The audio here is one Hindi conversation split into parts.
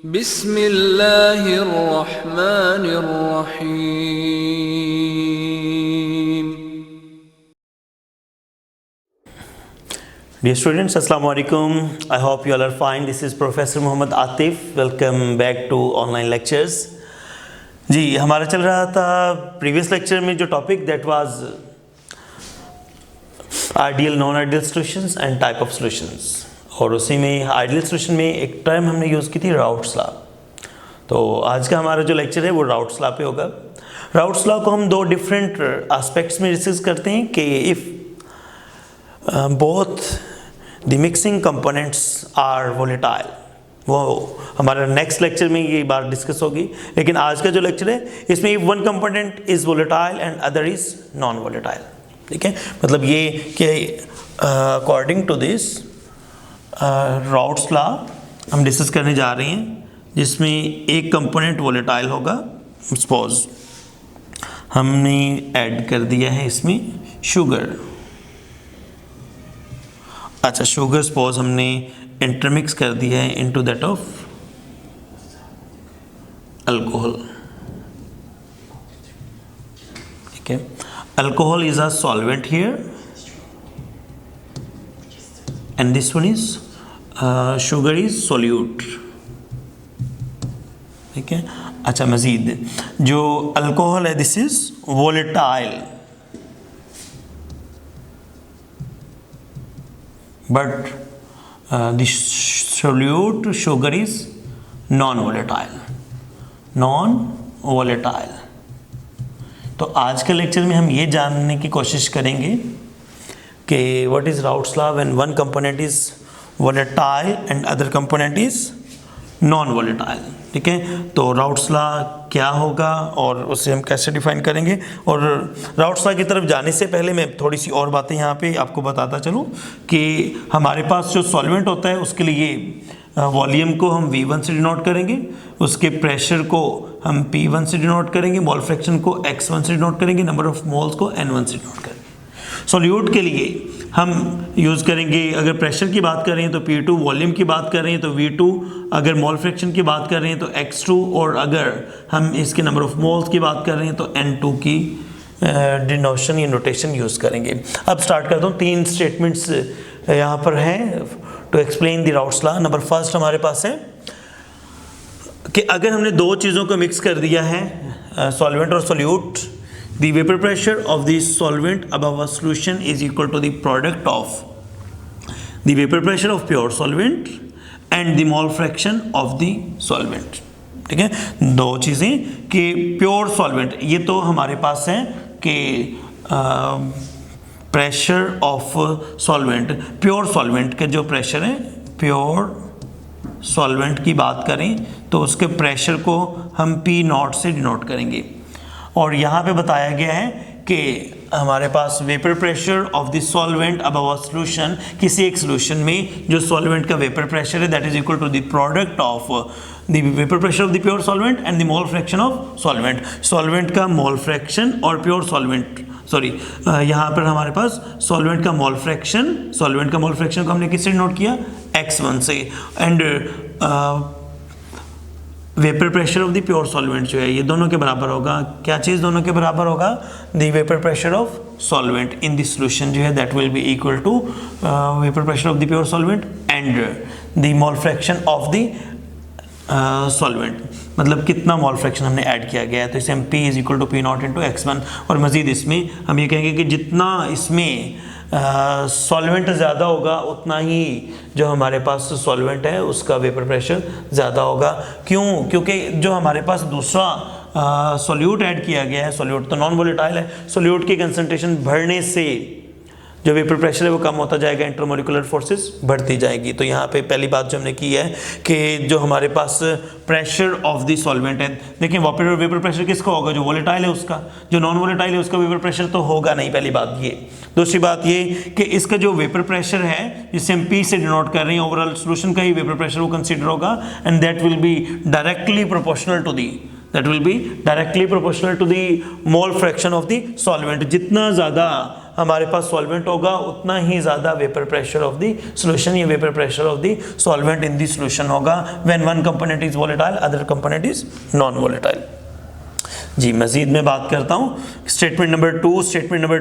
बिस्मिल्लाहिर्रहमानिर्रहीम। Dear students, Assalamu alaikum. I hope you all are fine. This is Professor Muhammad Atif. Welcome back to online lectures. जी हमारा चल रहा था प्रीवियस लेक्चर में जो topic that was ideal non ideal solutions and type of solutions, और उसी में आइडियल सॉल्यूशन में एक टर्म हमने यूज़ की थी राउट्स लॉ। तो आज का हमारा जो लेक्चर है वो राउट्स लॉ पे होगा। राउट्स लॉ को हम दो डिफरेंट एस्पेक्ट्स में डिस्कस करते हैं कि if both the mixing components are volatile, वो हमारा नेक्स्ट लेक्चर में ये बात डिस्कस होगी। लेकिन आज का जो लेक्चर है इसमें one component is volatile and other is non volatile. ठीक है, मतलब ये कि according to this Raoult's law हम डिस्कस करने जा रहे हैं, जिसमें एक कंपोनेंट वोलेटाइल होगा। सपोज हमने ऐड कर दिया है इसमें शुगर। अच्छा, शुगर सपोज हमने इंटरमिक्स कर दिया है इनटू दैट ऑफ अल्कोहल। ठीक है, alcohol is a solvent here and this one is sugar is solute. ठीक है, अच्छा मज़ीद जो अल्कोहल है this is volatile, but the solute sugar is non-volatile. तो आज के लेक्चर में हम ये जानने की कोशिश करेंगे कि what is Raoult's law when one component is volatile and other component is non-volatile. ठीक है, तो राउट्स लॉ क्या होगा और उसे हम कैसे डिफाइन करेंगे। और राउट्स लॉ की तरफ जाने से पहले मैं थोड़ी सी और बातें यहाँ पे आपको बताता चलूँ कि हमारे पास जो सॉल्वेंट होता है उसके लिए वॉल्यूम को हम V1 से डिनोट करेंगे, उसके प्रेशर को हम P1 से डिनोट करेंगे, मोल फ्रैक्शन को X1 से डिनोट करेंगे, नंबर ऑफ मोल्स को N1 से डिनोट करेंगे। सॉल्यूट के लिए हम यूज़ करेंगे, अगर प्रेशर की बात कर रहे हैं तो P2, वॉल्यूम की बात कर रहे हैं तो V2, अगर मोल फ्रैक्शन की बात कर रहे हैं तो X2, और अगर हम इसके नंबर ऑफ मोल्स की बात कर रहे हैं तो N2 की डिनोशन या नोटेशन यूज़ करेंगे। अब स्टार्ट करता हूँ। तीन स्टेटमेंट्स यहाँ पर हैं to explain the Raoult's law. Number first हमारे पास है कि अगर हमने दो चीज़ों को मिक्स कर दिया है, सॉल्वेंट और solute, the vapor pressure of the solvent above a solution is equal to the product of the vapor pressure of pure solvent and the mole fraction of the solvent। ठीक है, दो चीज़ें कि प्योर सॉल्वेंट, ये तो हमारे पास है कि pressure of solvent, pure solvent का जो प्रेशर है, प्योर सॉल्वेंट की बात करें तो उसके प्रेशर को हम P0 से डिनोट करेंगे। और यहाँ पे बताया गया है कि हमारे पास vapour pressure of the solvent above a solution, किसी एक सॉल्यूशन में जो सॉल्वेंट का वेपर प्रेशर है that is equal to the product of the vapour pressure of the pure solvent and the mole fraction of solvent. Solvent का मोल फ्रैक्शन और प्योर सॉल्वेंट, सॉरी यहाँ पर हमारे पास सॉल्वेंट का मोल फ्रैक्शन, सॉल्वेंट का मोल फ्रैक्शन को हमने किससे नोट किया, X1 से, and vapour pressure of the pure solvent जो है ये दोनों के बराबर होगा। क्या चीज़ दोनों के बराबर होगा, the vapour pressure of solvent in the solution जो है that will be equal to vapour pressure of the pure solvent and the mole fraction of the solvent, मतलब कितना मोल फ्रैक्शन हमने ऐड किया गया है। तो इसे हम P is equal to P0 into X1, और मज़ीद इसमें हम ये कहेंगे कि जितना इसमें सॉल्वेंट ज़्यादा होगा उतना ही जो हमारे पास सॉल्वेंट है उसका वेपर प्रेशर ज़्यादा होगा। क्यों? क्योंकि जो हमारे पास दूसरा सॉल्यूट ऐड किया गया है, सॉल्यूट तो नॉन वोलेटाइल है, सॉल्यूट की कंसंट्रेशन बढ़ने से जो वेपर प्रेशर है वो कम होता जाएगा, इंटरमोलिकुलर फोर्सेस बढ़ती जाएगी। तो यहाँ पे पहली बात जो हमने की है कि जो हमारे पास प्रेशर ऑफ द सॉल्वेंट है, देखिए वेपर प्रेशर किसका होगा, जो वोलेटाइल है उसका, जो नॉन वोलेटाइल है उसका वेपर प्रेशर तो होगा नहीं, पहली बात ये। दूसरी बात ये कि इसका जो वेपर प्रेशर है जिसे हम P से डिनोट कर रहे हैं, ओवरऑल सॉल्यूशन का ही वेपर प्रेशर वो कंसीडर होगा, and that will be directly proportional to the that will be directly proportional to the mole fraction of the solvent। जितना ज़्यादा हमारे पास सॉल्वेंट होगा उतना ही ज़्यादा vapour pressure of the solution या vapour pressure of the solvent in the solution होगा when one component is volatile other component is non volatile. जी मजीद मैं बात करता हूँ स्टेटमेंट नंबर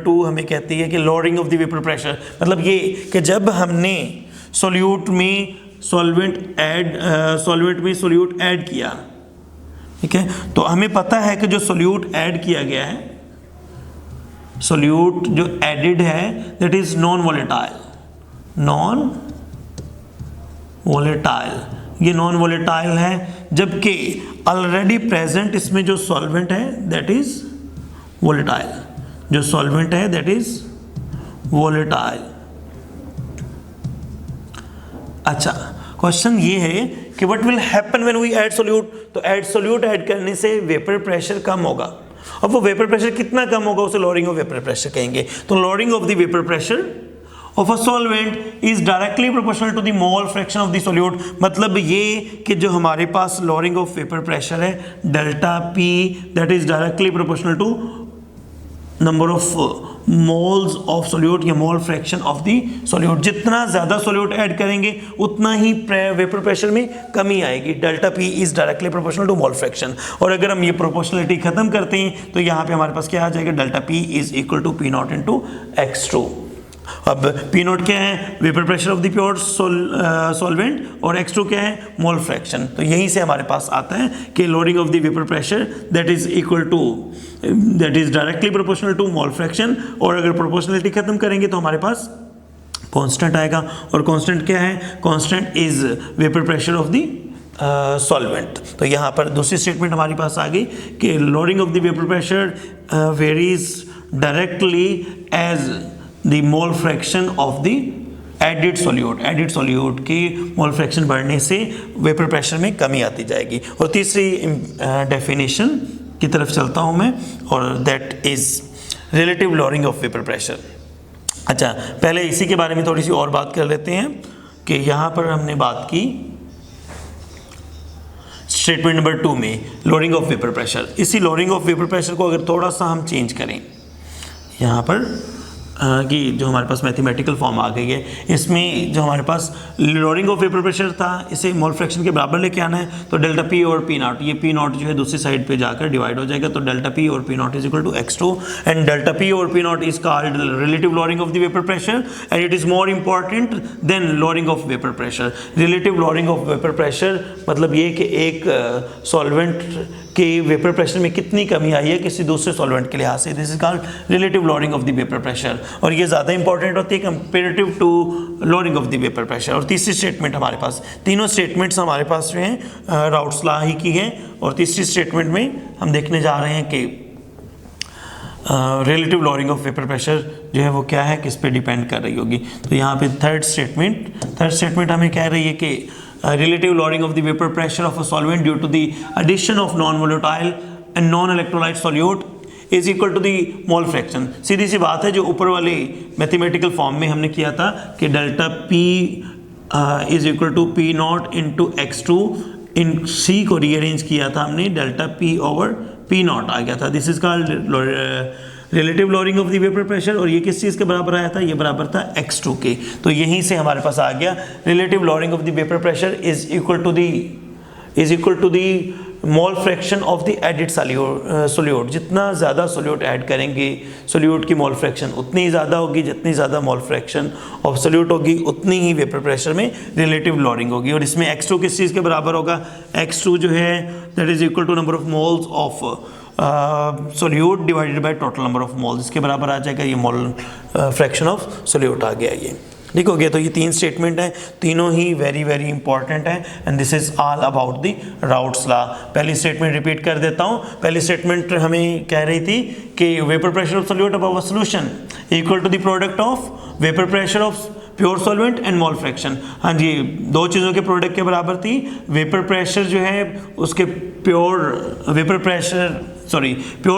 2 हमें कहती है कि lowering of the vapour pressure, मतलब ये कि जब हमने सॉल्यूट में सॉल्वेंट ऐड किया, ठीक है, तो हमें पता है कि जो सॉल्यूट ऐड किया गया है, सॉल्यूट जो एडिड है दैट इज नॉन वोलेटाइल, ये नॉन वोलेटाइल है, जबकि ऑलरेडी प्रेजेंट इसमें जो सॉल्वेंट है दैट इज वोलेटाइल, जो सॉल्वेंट है दैट इज वोलेटाइल। अच्छा, क्वेश्चन ये है कि what will happen when we add solute, तो सॉल्यूट ऐड करने से वेपर प्रेशर कम होगा। अब वो वेपर प्रेशर कितना कम होगा उसे लोअरिंग ऑफ वेपर प्रेशर कहेंगे। तो lowering of the vapour pressure of a solvent is directly proportional to the mole fraction of the solute, मतलब ये कि जो हमारे पास लोअरिंग ऑफ वेपर प्रेशर है delta P that is directly proportional to number of moles of solute या mole fraction of the solute. जितना ज़्यादा सोल्यूट ऐड करेंगे उतना ही वेपर प्रेशर में कमी आएगी। Delta P is directly proportional to mole fraction. और अगर हम ये प्रोपोर्शनलिटी खत्म करते हैं तो यहाँ पे हमारे पास क्या आ जाएगा, delta P is equal to P nought into x2। अब P नोट क्या है, vapour pressure of the pure solvent, और x2 क्या है, मोल फ्रैक्शन। तो यहीं से हमारे पास आता है कि lowering of the vapour pressure that is equal to that is directly proportional to mole fraction. और अगर प्रोपोर्शनलिटी खत्म करेंगे तो हमारे पास कांस्टेंट आएगा, और कांस्टेंट क्या है, constant is vapour pressure of the solvent. तो यहाँ पर दूसरी स्टेटमेंट हमारे पास आ गई कि lowering of the vapour pressure varies directly as the mole fraction of the added solute की मोल फ्रैक्शन बढ़ने से वेपर प्रेशर में कमी आती जाएगी। और तीसरी डेफिनेशन की तरफ चलता हूँ मैं, और that is relative lowering of vapour pressure. अच्छा, पहले इसी के बारे में थोड़ी सी और बात कर लेते हैं कि यहाँ पर हमने बात की स्टेटमेंट नंबर 2 में लोअरिंग ऑफ वेपर प्रेशर। इसी लोअरिंग ऑफ वेपर प्रेशर को अगर थोड़ा सा हम चेंज करें यहाँ पर कि जो हमारे पास मैथमेटिकल फॉर्म आ गई है, इसमें जो हमारे पास लोअरिंग ऑफ वेपर प्रेशर था इसे मोल फ्रैक्शन के बराबर लेके आना है। तो डेल्टा पी और पी नॉट, ये पी नॉट जो है दूसरी साइड पे जाकर डिवाइड हो जाएगा। तो डेल्टा पी और P nought is equal to x2 and delta P और P nought is called relative lowering of the vapour pressure and it is more important than lowering of vapour pressure. Relative lowering of vapour pressure मतलब ये कि एक सॉल्वेंट के वेपर प्रेशर में कितनी कमी आई है किसी दूसरे सॉल्वेंट के लिहाज से, this is called relative lowering of the vapour pressure. और ये ज़्यादा इंपॉर्टेंट होती है comparative to lowering of the vapour pressure. और तीसरी स्टेटमेंट हमारे पास, तीनों स्टेटमेंट्स हमारे पास जो हैं राउट्स लॉ ही की हैं। और तीसरी स्टेटमेंट में हम देखने जा रहे हैं कि relative lowering of vapour pressure जो है वो क्या है, किस पे डिपेंड कर रही होगी। तो यहाँ पे थर्ड स्टेटमेंट हमें कह रही है कि relative lowering of the vapor pressure of a solvent due to the addition of non-volatile and non-electrolyte solute is equal to the mole fraction। सीधी सी बात है, जो ऊपर वाले मैथमेटिकल फॉर्म में हमने किया था कि delta P is equal to P nought into x2, इन C को रीअरेंज किया था हमने, delta P over P nought आ गया था। This is called relative lowering of the vapour pressure. और ये किस चीज़ के बराबर आया था, ये बराबर था x2 के। तो यहीं से हमारे पास आ गया relative lowering of the vapour pressure is equal to the mole fraction of the added solute. जितना ज़्यादा सोल्यूट ऐड करेंगे सोल्यूट की मोल फ्रैक्शन उतनी ही ज़्यादा होगी, जितनी ज़्यादा मोल फ्रैक्शन ऑफ सोल्यूट होगी उतनी ही वेपर प्रेशर में रिलेटिव लोअरिंग होगी। और इसमें x2 किस चीज़ के बराबर होगा, x2 जो है that is equal to number of moles of solute divided by total number of moles, इसके बराबर आ जाएगा। ये मोल फ्रैक्शन ऑफ सोल्यूट आ गया, ये ठीक हो गया। तो ये तीन स्टेटमेंट हैं, तीनों ही वेरी वेरी इंपॉर्टेंट हैं and this is all about the Raoult's law. पहली स्टेटमेंट रिपीट कर देता हूँ। पहली स्टेटमेंट हमें कह रही थी कि vapour pressure of solute above a solution equal to the product of vapour pressure of pure solvent and mole fraction. हाँ जी, दो चीज़ों के प्रोडक्ट के बराबर थी। वेपर प्रेशर जो है उसके प्योर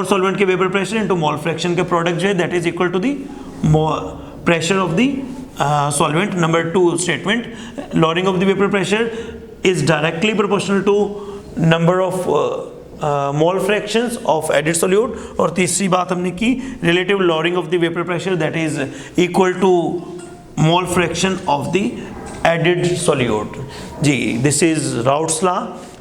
सॉल्वेंट के vapour pressure into mole fraction के प्रोडक्ट जो है that is equal to the pressure of the solvent। Number 2 statement, lowering of the vapor pressure is directly proportional to number of mole fractions of added solute, और तीसरी बात हमने की relative lowering of the vapour pressure that is equal to mole fraction of the added solute. जी, this is Raoult's law.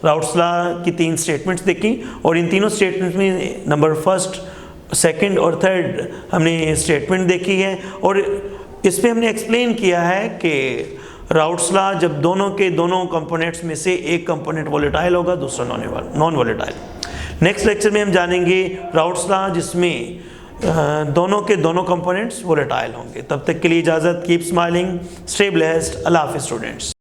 Raoult's law की 3 स्टेटमेंट्स देखी, और इन तीनों स्टेटमेंट्स में नंबर फर्स्ट, सेकंड और थर्ड हमने स्टेटमेंट देखी है, और इस पे हमने एक्सप्लेन किया है कि राउट्स लॉ जब दोनों के दोनों कंपोनेंट्स में से एक कंपोनेंट वोलेटाइल होगा, दूसरा नॉन वोलेटाइल। नेक्स्ट लेक्चर में हम जानेंगे राउट्स लॉ जिसमें दोनों के दोनों कंपोनेंट्स वोलेटाइल होंगे। तब तक के लिए इजाज़त। Keep smiling, stay blessed. अल्लाह हाफिज़ स्टूडेंट्स।